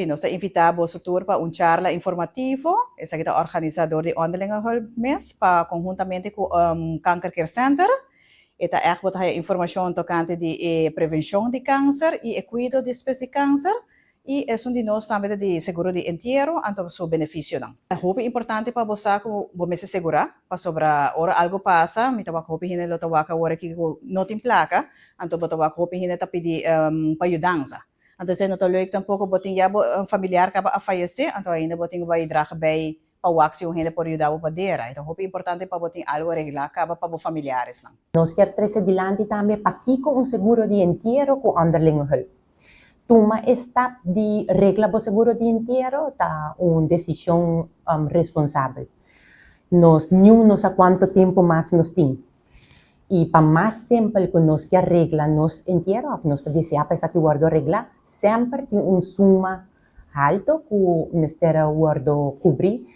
Sí, nos está invitado a tour para un charla informativo. Es aquí está organizador de onderlinge hulpmis para conjuntamente con Cancer Care Center. Está echt wat hij informatie tocante de prevención de cáncer y el cuidado de especies de cáncer. Y es un de nós também de seguro de entierro, então su beneficio não. É muito importante para você que você se segurar, para sobre ora algo passa, me tava hopi hine lo tawa ka ora que não tem placa, então você tava hopi hine tá pedir para ajudança. Então se não tá leuk tampouco botin já um familiar que a falecer, então ainda botin vai draga bij para o axio hine por ajudar o padera. Então hopi importante para botin algo reglar acaba para os familiares não. Nós quer trazer adiante também para com um seguro de entierro com underlinge hulp. Toma stap de regla do seguro de entierro tá uma decisão responsável. Nós não sei quanto tempo mais nós temos. E para mais simples que nós quer regla nos entierro, nós desejamos que guardo regla, sempre tem suma alto que nós terá guardo cobrir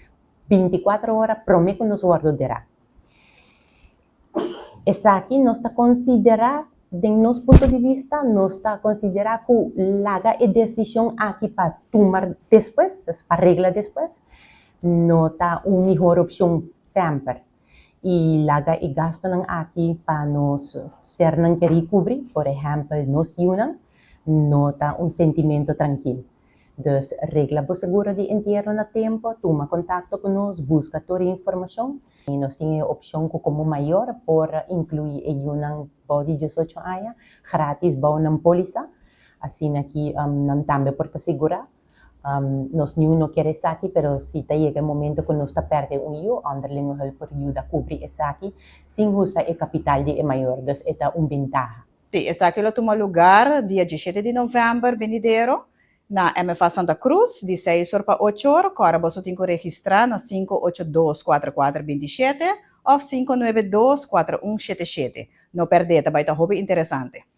24 horas promete que nós guardo derá. Essa aqui nós está considerar de nosso ponto de vista, nós está considerar que laga a decisão aqui para tomar depois, para regla depois, não está uma melhor opção sempre. E laga e gasto não aqui para nós ser não querer cobrir, por exemplo, nós unam, não está sentimento tranquilo. Dus regla o seguro de entierro na tempo, toma contato com nós, busca toda a informação. E nós temos a opção que como maior por incluir um body de 18 anos, grátis bom na póliza. Assim aqui não também por te segurar. Nós não queremos aqui, mas se chega o momento que nós está perdendo underlinge hulp por ajuda a cobrir essa aqui, sem usar o capital de maior, dus é uma ventaja. Sí, essa aqui toma lugar dia 17 de novembro, venidero, na MFA Santa Cruz, de 6 horas para 8 horas. Agora você tem que registrar na 582-4427 ou 592-4177. Não perder, vai estar muito interessante.